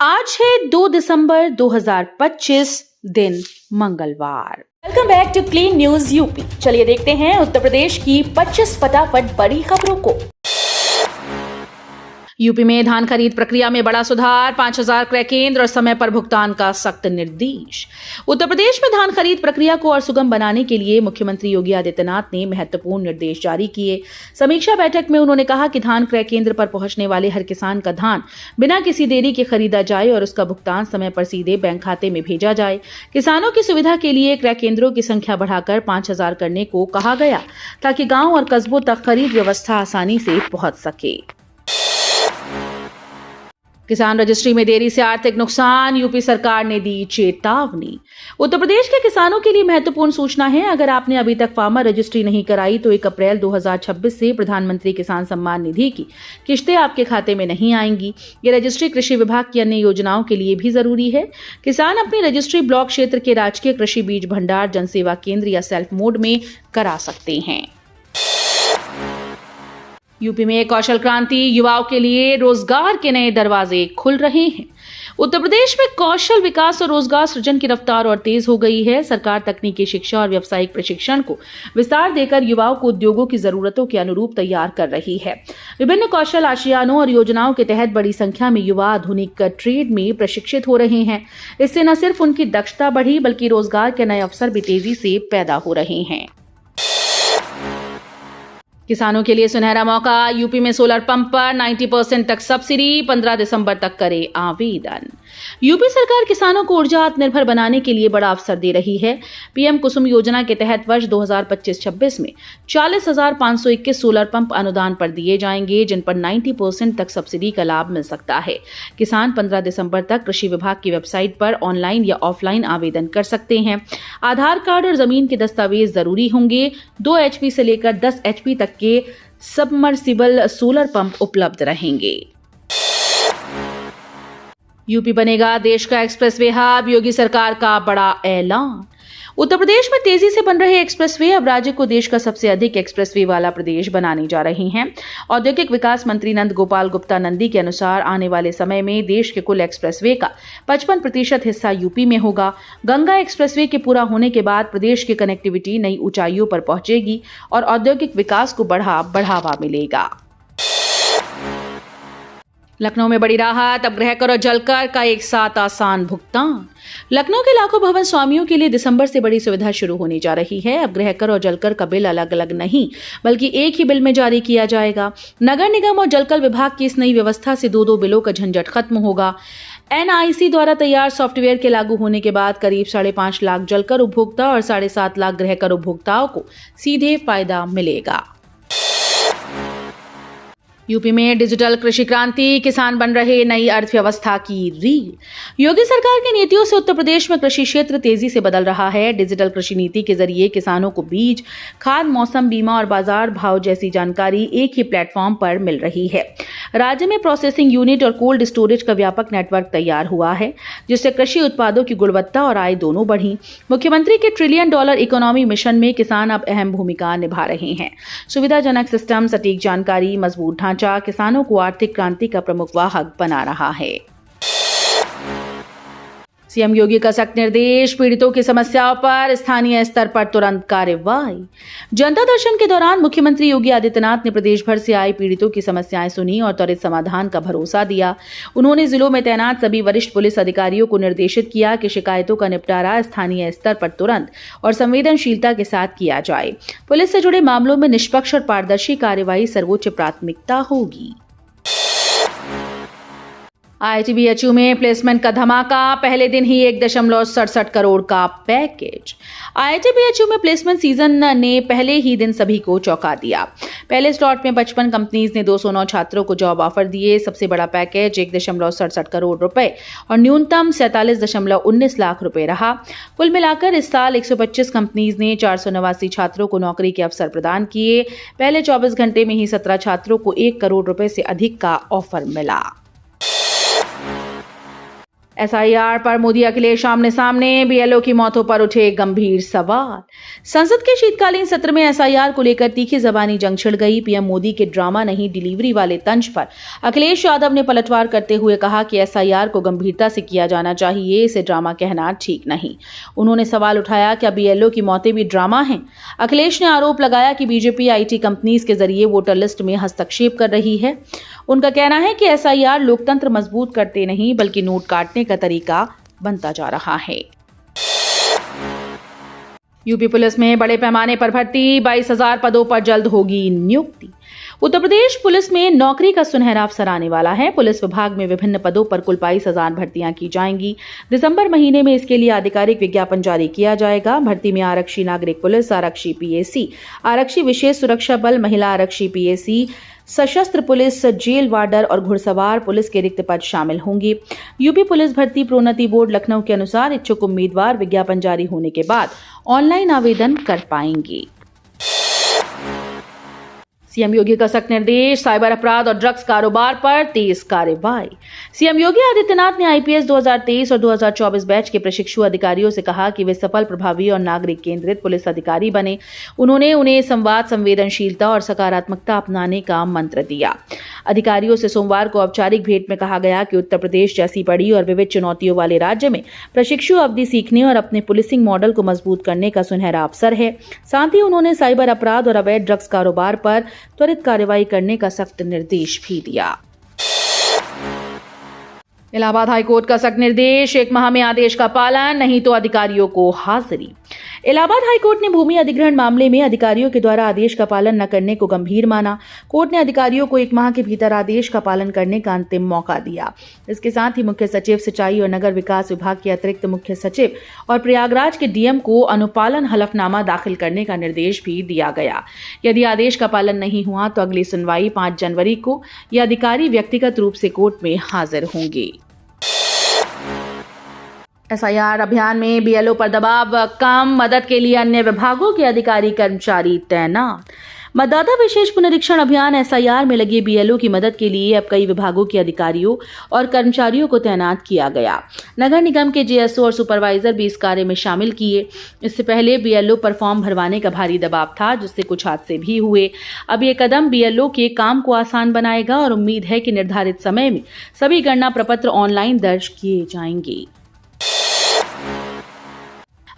आज है 2 दिसंबर 2025 दिन मंगलवार। Welcome back to clean news UP. चलिए देखते हैं उत्तर प्रदेश की 25 फटाफट बड़ी खबरों को। यूपी में धान खरीद प्रक्रिया में बड़ा सुधार, 5000 क्रय केंद्र और समय पर भुगतान का सख्त निर्देश। उत्तर प्रदेश में धान खरीद प्रक्रिया को और सुगम बनाने के लिए मुख्यमंत्री योगी आदित्यनाथ ने महत्वपूर्ण निर्देश जारी किए। समीक्षा बैठक में उन्होंने कहा कि धान क्रय केंद्र पर पहुंचने वाले हर किसान का धान बिना किसी देरी के खरीदा जाए और उसका भुगतान समय पर सीधे बैंक खाते में भेजा जाए। किसानों की सुविधा के लिए क्रय केंद्रों की संख्या बढ़ाकर 5000 करने को कहा गया ताकि गांव और कस्बों तक खरीद व्यवस्था आसानी से पहुंच सके। किसान रजिस्ट्री में देरी से आर्थिक नुकसान, यूपी सरकार ने दी चेतावनी। उत्तर प्रदेश के किसानों के लिए महत्वपूर्ण सूचना है। अगर आपने अभी तक फार्मर रजिस्ट्री नहीं कराई तो 1 अप्रैल 2026 से प्रधानमंत्री किसान सम्मान निधि की किश्तें आपके खाते में नहीं आएंगी। ये रजिस्ट्री कृषि विभाग की अन्य योजनाओं के लिए भी जरूरी है। किसान अपनी रजिस्ट्री ब्लॉक क्षेत्र के राजकीय कृषि बीज भंडार, जनसेवा केंद्र या सेल्फ मोड में करा सकते हैं। यूपी में कौशल क्रांति, युवाओं के लिए रोजगार के नए दरवाजे खुल रहे हैं। उत्तर प्रदेश में कौशल विकास और रोजगार सृजन की रफ्तार और तेज हो गई है। सरकार तकनीकी शिक्षा और व्यावसायिक प्रशिक्षण को विस्तार देकर युवाओं को उद्योगों की जरूरतों के अनुरूप तैयार कर रही है। विभिन्न कौशल आशियानों और योजनाओं के तहत बड़ी संख्या में युवा आधुनिक ट्रेड में प्रशिक्षित हो रहे हैं। इससे न सिर्फ उनकी दक्षता बढ़ी बल्कि रोजगार के नए अवसर भी तेजी से पैदा हो रहे हैं। किसानों के लिए सुनहरा मौका, यूपी में सोलर पंप पर 90% तक सब्सिडी, 15 दिसंबर तक करे आवेदन। यूपी सरकार किसानों को ऊर्जा आत्मनिर्भर बनाने के लिए बड़ा अवसर दे रही है। पीएम कुसुम योजना के तहत वर्ष 2025-26 में 40,521 सोलर पंप अनुदान पर दिए जाएंगे, जिन पर 90% तक सब्सिडी का लाभ मिल सकता है। किसान 15 दिसंबर तक कृषि विभाग की वेबसाइट पर ऑनलाइन या ऑफलाइन आवेदन कर सकते हैं। आधार कार्ड और जमीन के दस्तावेज जरूरी होंगे। 2 HP से लेकर 10 HP तक के सबमर्सिबल सोलर पंप उपलब्ध रहेंगे। यूपी बनेगा देश का एक्सप्रेसवे हब, योगी सरकार का बड़ा ऐलान। उत्तर प्रदेश में तेजी से बन रहे एक्सप्रेसवे अब राज्य को देश का सबसे अधिक एक्सप्रेसवे वाला प्रदेश बनाने जा रही हैं। औद्योगिक विकास मंत्री नंद गोपाल गुप्ता नंदी के अनुसार आने वाले समय में देश के कुल एक्सप्रेसवे का 55% हिस्सा यूपी में होगा। गंगा एक्सप्रेसवे के पूरा होने के बाद प्रदेश की कनेक्टिविटी नई ऊंचाइयों पर पहुंचेगी और औद्योगिक विकास को बढ़ावा मिलेगा। लखनऊ में बड़ी राहत, अब गृह कर और जल कर का एक साथ आसान भुगतान। लखनऊ के लाखों भवन स्वामियों के लिए दिसंबर से बड़ी सुविधा शुरू होने जा रही है। अब गृह कर और जल कर का बिल अलग अलग नहीं बल्कि एक ही बिल में जारी किया जाएगा। नगर निगम और जलकर विभाग की इस नई व्यवस्था से 2 बिलों का झंझट खत्म होगा। NIC द्वारा तैयार सॉफ्टवेयर के लागू होने के बाद करीब 5.5 लाख जलकर उपभोक्ता और 7.5 लाख गृह कर उपभोक्ताओं को सीधे फायदा मिलेगा। यूपी में डिजिटल कृषि क्रांति, किसान बन रहे नई अर्थव्यवस्था की रीढ़। योगी सरकार की नीतियों से उत्तर प्रदेश में कृषि क्षेत्र तेजी से बदल रहा है। डिजिटल कृषि नीति के जरिए किसानों को बीज, खाद, मौसम बीमा और बाजार भाव जैसी जानकारी एक ही प्लेटफॉर्म पर मिल रही है। राज्य में प्रोसेसिंग यूनिट और कोल्ड स्टोरेज का व्यापक नेटवर्क तैयार हुआ है, जिससे कृषि उत्पादों की गुणवत्ता और आय दोनों बढ़ी। मुख्यमंत्री के $1 ट्रिलियन इकोनॉमी मिशन में किसान अब अहम भूमिका निभा रहे हैं। सुविधाजनक सिस्टम, सटीक जानकारी, मजबूत ढांचा किसानों को आर्थिक क्रांति का प्रमुख वाहक बना रहा है। सीएम योगी का सख्त निर्देश, पीड़ितों की समस्याओं पर स्थानीय स्तर पर तुरंत कार्रवाई। जनता दर्शन के दौरान मुख्यमंत्री योगी आदित्यनाथ ने प्रदेश भर से आई पीड़ितों की समस्याएं सुनी और त्वरित समाधान का भरोसा दिया। उन्होंने जिलों में तैनात सभी वरिष्ठ पुलिस अधिकारियों को निर्देशित किया कि शिकायतों का निपटारा स्थानीय स्तर पर तुरंत और संवेदनशीलता के साथ किया जाए। पुलिस से जुड़े मामलों में निष्पक्ष और पारदर्शी कार्रवाई सर्वोच्च प्राथमिकता होगी। IIT-BHU में प्लेसमेंट का धमाका, पहले दिन ही 1.67 करोड़ का पैकेज। IIT-BHU में प्लेसमेंट सीजन ने पहले ही दिन सभी को चौंका दिया। पहले स्लॉट में 55 कंपनीज ने 209 छात्रों को जॉब ऑफर दिए। सबसे बड़ा पैकेज 1.67 करोड़ रुपए और न्यूनतम 47.19 लाख रुपए रहा। कुल मिलाकर इस साल 125 कंपनीज ने 489 छात्रों को नौकरी के अवसर प्रदान किए। पहले 24 घंटे में ही 17 छात्रों को 1 करोड़ रुपए से अधिक का ऑफर मिला। एसआईआर पर मोदी अखिलेश आमने सामने, बीएलओ की मौतों पर उठे गंभीर सवाल। संसद के शीतकालीन सत्र में एसआईआर को लेकर तीखी जबानी जंग छिड़ गई। पीएम मोदी के ड्रामा नहीं डिलीवरी वाले तंज पर अखिलेश यादव ने पलटवार करते हुए कहा कि एसआईआर को गंभीरता से किया जाना चाहिए, इसे ड्रामा कहना ठीक नहीं। उन्होंने सवाल उठाया, क्या बीएलओ की मौतें भी ड्रामा हैं? अखिलेश ने आरोप लगाया कि बीजेपी आईटी कंपनीज के जरिए वोटर लिस्ट में हस्तक्षेप कर रही है। उनका कहना है कि एसआईआर लोकतंत्र मजबूत करते नहीं बल्कि नोट काटने का तरीका बनता जा रहा है। यूपी पुलिस में बड़े पैमाने पर भर्ती, 22,000 पदों पर जल्द होगी नियुक्ति। उत्तर प्रदेश पुलिस में नौकरी का सुनहरा अवसर आने वाला है। पुलिस विभाग में विभिन्न पदों पर कुल 22,000 भर्तियां की जाएंगी। दिसंबर महीने में इसके लिए आधिकारिक विज्ञापन जारी किया जाएगा। भर्ती में आरक्षी नागरिक पुलिस, आरक्षी पीएसी, आरक्षी विशेष सुरक्षा बल, महिला आरक्षी पीएसी, सशस्त्र पुलिस, जेल वार्डर और घुड़सवार पुलिस के रिक्त पद शामिल होंगे। यूपी पुलिस भर्ती प्रोन्नति बोर्ड लखनऊ के अनुसार इच्छुक उम्मीदवार विज्ञापन जारी होने के बाद ऑनलाइन आवेदन कर पाएंगे। सीएम योगी का सख्त निर्देश, साइबर अपराध और ड्रग्स कारोबार पर तेज कार्रवाई। सीएम योगी आदित्यनाथ ने आईपीएस 2023 और 2024 बैच के प्रशिक्षु अधिकारियों से कहा कि वे सफल, प्रभावी और नागरिक केंद्रित पुलिस अधिकारी बने। उन्होंने उन्हें संवाद, संवेदनशीलता और सकारात्मकता अपनाने का मंत्र दिया। अधिकारियों से सोमवार को औपचारिक भेंट में कहा गया कि उत्तर प्रदेश जैसी बड़ी और विविध चुनौतियों वाले राज्य में प्रशिक्षु अवधि सीखने और अपने पुलिसिंग मॉडल को मजबूत करने का सुनहरा अवसर है। साथ ही उन्होंने साइबर अपराध और अवैध ड्रग्स कारोबार पर त्वरित कार्रवाई करने का सख्त निर्देश भी दिया। इलाहाबाद हाईकोर्ट का सख्त निर्देश, 1 माह में आदेश का पालन नहीं तो अधिकारियों को हाजिरी। इलाहाबाद हाईकोर्ट ने भूमि अधिग्रहण मामले में अधिकारियों के द्वारा आदेश का पालन न करने को गंभीर माना। कोर्ट ने अधिकारियों को 1 माह के भीतर आदेश का पालन करने का अंतिम मौका दिया। इसके साथ ही मुख्य सचिव सिंचाई और नगर विकास विभाग के अतिरिक्त मुख्य सचिव और प्रयागराज के डीएम को अनुपालन हलफनामा दाखिल करने का निर्देश भी दिया गया। यदि आदेश का पालन नहीं हुआ तो अगली सुनवाई 5 जनवरी को ये अधिकारी व्यक्तिगत रूप से कोर्ट में हाजिर होंगे। एसआईआर अभियान में बीएलओ पर दबाव कम, मदद के लिए अन्य विभागों के अधिकारी कर्मचारी तैनात। मतदाता विशेष पुनरीक्षण अभियान एसआईआर में लगे बीएलओ की मदद के लिए अब कई विभागों के अधिकारियों और कर्मचारियों को तैनात किया गया। नगर निगम के जेएसओ और सुपरवाइजर भी इस कार्य में शामिल किए। इससे पहले बीएलओ पर फॉर्म भरवाने का भारी दबाव था, जिससे कुछ हादसे भी हुए। अब ये कदम बीएलओ के काम को आसान बनाएगा और उम्मीद है कि निर्धारित समय में सभी गणना प्रपत्र ऑनलाइन दर्ज किए जाएंगे।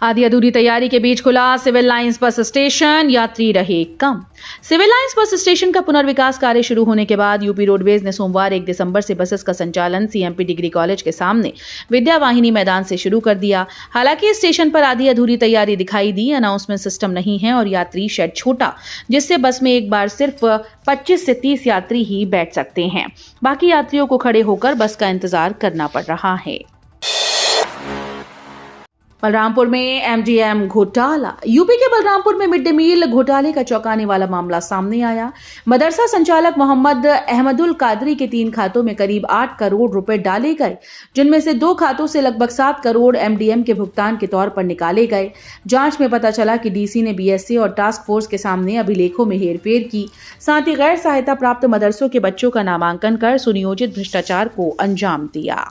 आधी अधूरी तैयारी के बीच खुला सिविल लाइंस बस स्टेशन, यात्री रहे कम। सिविल लाइंस बस स्टेशन का पुनर्विकास कार्य शुरू होने के बाद यूपी रोडवेज ने सोमवार 1 दिसंबर से बसेस का संचालन सीएमपी डिग्री कॉलेज के सामने विद्या वाहिनी मैदान से शुरू कर दिया। हालांकि स्टेशन पर आधी अधूरी तैयारी दिखाई दी। अनाउंसमेंट सिस्टम नहीं है और यात्री शेड छोटा, जिससे बस में एक बार सिर्फ 25 से 30 यात्री ही बैठ सकते हैं। बाकी यात्रियों को खड़े होकर बस का इंतजार करना पड़ रहा है। बलरामपुर में एमडीएम घोटाला। यूपी के बलरामपुर में मिड डे मील घोटाले का चौंकाने वाला मामला सामने आया। मदरसा संचालक मोहम्मद अहमदुल कादरी के 3 खातों में करीब 8 करोड़ रुपए डाले गए, जिनमें से 2 खातों से लगभग 7 करोड़ एमडीएम के भुगतान के तौर पर निकाले गए। जांच में पता चला कि डीसी ने बीएसए और टास्क फोर्स के सामने अभिलेखों में हेरफेर की, साथ ही गैर सहायता प्राप्त मदरसों के बच्चों का नामांकन कर सुनियोजित भ्रष्टाचार को अंजाम दिया।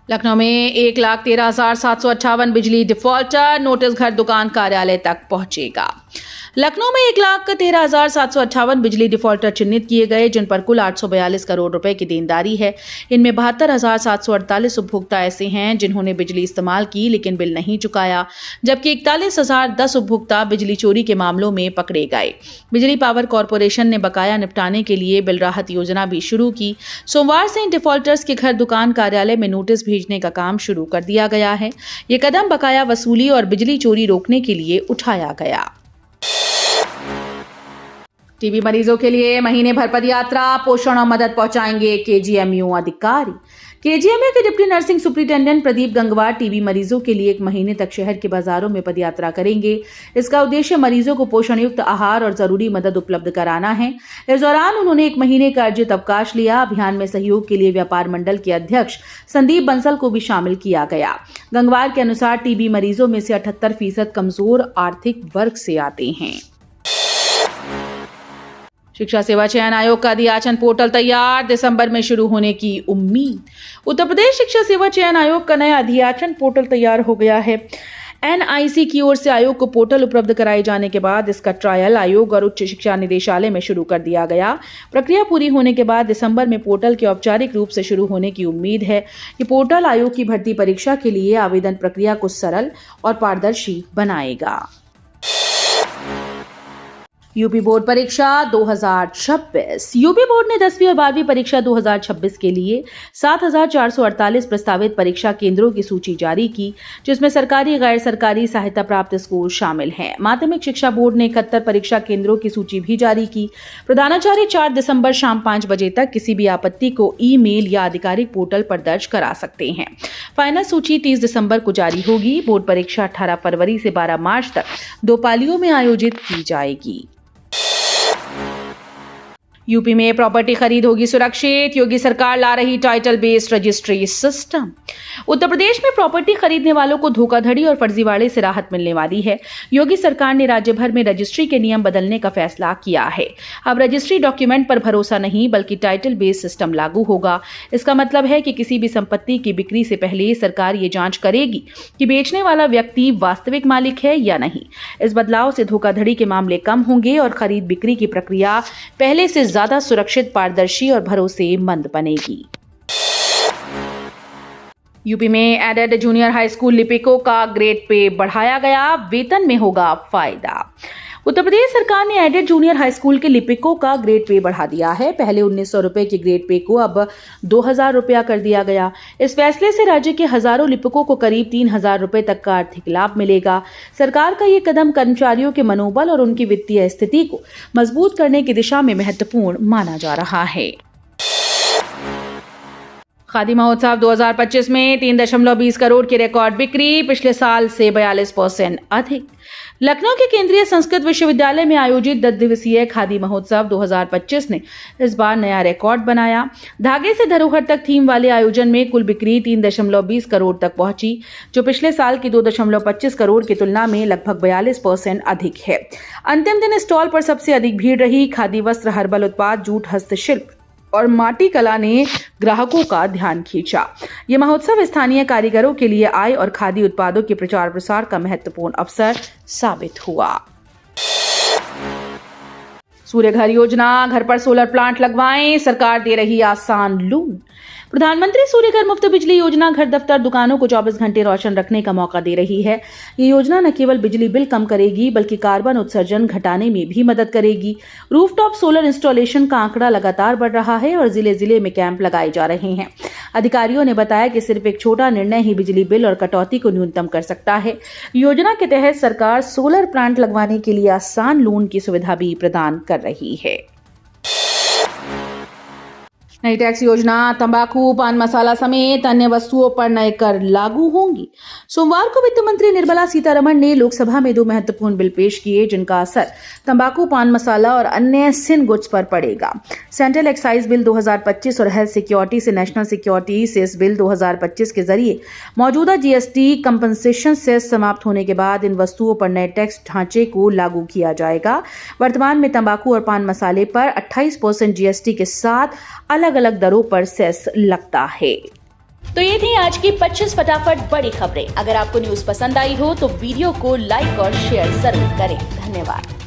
लखनऊ में 1,13,758 बिजली डिफॉल्टर, नोटिस घर, दुकान, कार्यालय तक पहुंचेगा। लखनऊ में 1,13,758 बिजली डिफॉल्टर चिन्हित किए गए, जिन पर कुल 842 करोड़ रुपए की देनदारी है। इनमें 72,748 उपभोक्ता ऐसे हैं जिन्होंने बिजली इस्तेमाल की लेकिन बिल नहीं चुकाया, जबकि 41,010 उपभोक्ता बिजली चोरी के मामलों में पकड़े गए। बिजली पावर कॉरपोरेशन ने बकाया निपटाने के लिए बिल राहत योजना भी शुरू की। सोमवार से इन डिफॉल्टर्स के घर, दुकान, कार्यालय में नोटिस भेजने का काम शुरू कर दिया गया है। ये कदम बकाया वसूली और बिजली चोरी रोकने के लिए उठाया गया। टीबी मरीजों के लिए महीने भर पदयात्रा, पोषण और मदद पहुंचाएंगे केजीएमयू अधिकारी। केजीएमयू के deputy nursing superintendent Pradeep Gangwar TB मरीजों के लिए 1 महीने तक शहर के बाजारों में पदयात्रा करेंगे। इसका उद्देश्य मरीजों को पोषण युक्त आहार और जरूरी मदद उपलब्ध कराना है। इस दौरान उन्होंने 1 महीने का अर्जित अवकाश लिया। अभियान में सहयोग के लिए व्यापार मंडल के अध्यक्ष संदीप बंसल को भी शामिल किया गया। गंगवार के अनुसार टीबी मरीजों में से 78% कमजोर आर्थिक वर्ग से आते हैं। शिक्षा सेवा चयन आयोग का अध्याचन पोर्टल तैयार, दिसंबर में शुरू होने की उम्मीद। उत्तर प्रदेश शिक्षा सेवा चयन आयोग का नया अध्याचन पोर्टल तैयार हो गया है। एनआईसी की ओर से आयोग को पोर्टल उपलब्ध कराए जाने के बाद इसका ट्रायल आयोग और उच्च शिक्षा निदेशालय में शुरू कर दिया गया। प्रक्रिया पूरी होने के बाद दिसंबर में पोर्टल के औपचारिक रूप से शुरू होने की उम्मीद है। ये पोर्टल आयोग की भर्ती परीक्षा के लिए आवेदन प्रक्रिया को सरल और पारदर्शी बनाएगा। यूपी बोर्ड परीक्षा 2026। यूपी बोर्ड ने 10वीं और 12वीं परीक्षा 2026 के लिए 7,448 प्रस्तावित परीक्षा केंद्रों की सूची जारी की, जिसमें सरकारी गैर सरकारी सहायता प्राप्त स्कूल शामिल हैं। माध्यमिक शिक्षा बोर्ड ने 71 परीक्षा केंद्रों की सूची भी जारी की। प्रधानाचार्य 4 दिसंबर शाम 5 बजे तक किसी भी आपत्ति को ईमेल या आधिकारिक पोर्टल पर दर्ज करा सकते हैं। फाइनल सूची 30 दिसंबर को जारी होगी। बोर्ड परीक्षा 18 फरवरी से 12 मार्च तक 2 पालियों में आयोजित की जाएगी। यूपी में प्रॉपर्टी खरीद होगी सुरक्षित, योगी सरकार ला रही title based registry system. Uttar Pradesh में प्रॉपर्टी खरीदने वालों को धोखाधड़ी और फर्जीवाड़े से राहत मिलने वाली है। योगी सरकार ने राज्य भर में रजिस्ट्री के नियम बदलने का फैसला किया है। अब रजिस्ट्री डॉक्यूमेंट पर भरोसा नहीं बल्कि टाइटल बेस्ड सिस्टम लागू होगा। इसका मतलब है कि किसी भी संपत्ति की बिक्री से पहले सरकार ये जांच करेगी कि बेचने वाला व्यक्ति वास्तविक मालिक है या नहीं। इस बदलाव से धोखाधड़ी के मामले कम होंगे और खरीद बिक्री की प्रक्रिया पहले से ज्यादा सुरक्षित, पारदर्शी और भरोसेमंद बनेगी। यूपी में एडेड जूनियर हाई स्कूल लिपिकों का ग्रेड पे बढ़ाया गया, वेतन में होगा फायदा। उत्तर प्रदेश सरकार ने एडेड जूनियर हाई स्कूल के लिपिकों का ग्रेड पे बढ़ा दिया है। पहले 1,900 रुपए के ग्रेड पे को अब 2,000 रुपया कर दिया गया। इस फैसले से राज्य के हजारों लिपिकों को करीब 3,000 रुपए तक का आर्थिक लाभ मिलेगा। सरकार का ये कदम कर्मचारियों के मनोबल और उनकी वित्तीय स्थिति को मजबूत करने की दिशा में महत्वपूर्ण माना जा रहा है। खादी महोत्सव 2025 में 3.20 करोड़ की रिकॉर्ड बिक्री, पिछले साल से 42% अधिक। लखनऊ के केंद्रीय संस्कृत विश्वविद्यालय में आयोजित 10 दिवसीय खादी महोत्सव 2025 ने इस बार नया रिकॉर्ड बनाया। धागे से धरोहर तक थीम वाले आयोजन में कुल बिक्री 3.20 करोड़ तक पहुंची, जो पिछले साल की 2.25 करोड़ की तुलना में लगभग 42% अधिक है। अंतिम दिन स्टॉल पर सबसे अधिक भीड़ रही। खादी वस्त्र, हर्बल उत्पाद, जूट, हस्तशिल्प और माटी कला ने ग्राहकों का ध्यान खींचा। यह महोत्सव स्थानीय कारीगरों के लिए आय और खादी उत्पादों के प्रचार प्रसार का महत्वपूर्ण अवसर साबित हुआ। सूर्य घर योजना, घर पर सोलर प्लांट लगवाएं, सरकार दे रही आसान लोन। प्रधानमंत्री सूर्य घर मुफ्त बिजली योजना घर, दफ्तर, दुकानों को 24 घंटे रोशन रखने का मौका दे रही है। ये योजना न केवल बिजली बिल कम करेगी बल्कि कार्बन उत्सर्जन घटाने में भी मदद करेगी। रूफटॉप सोलर इंस्टॉलेशन का आंकड़ा लगातार बढ़ रहा है और जिले जिले में कैंप लगाए जा रहे हैं। अधिकारियों ने बताया कि सिर्फ एक छोटा निर्णय ही बिजली बिल और कटौती को न्यूनतम कर सकता है। योजना के तहत सरकार सोलर प्लांट लगवाने के लिए आसान लोन की सुविधा भी प्रदान कर रही है। नई टैक्स योजना, तंबाकू, पान मसाला समेत अन्य वस्तुओं पर नए कर लागू होंगी। सोमवार को वित्त मंत्री निर्मला सीतारमण ने लोकसभा में 2 महत्वपूर्ण बिल पेश किए, जिनका असर तंबाकू, पान मसाला और अन्य सिन गुड्स पर पड़ेगा। सेंट्रल एक्साइज बिल 2025 और हेल्थ सिक्योरिटी से नेशनल सिक्योरिटी सेस बिल 2025 के जरिए मौजूदा जीएसटी कंपनसेशन सेस समाप्त होने के बाद इन वस्तुओं पर नए टैक्स ढांचे को लागू किया जाएगा। वर्तमान में तंबाकू और पान मसाले पर 28% जीएसटी के साथ अलग अलग दरों पर सेस लगता है। तो ये थी आज की 25 फटाफट बड़ी खबरें। अगर आपको न्यूज पसंद आई हो तो वीडियो को लाइक और शेयर जरूर करें। धन्यवाद।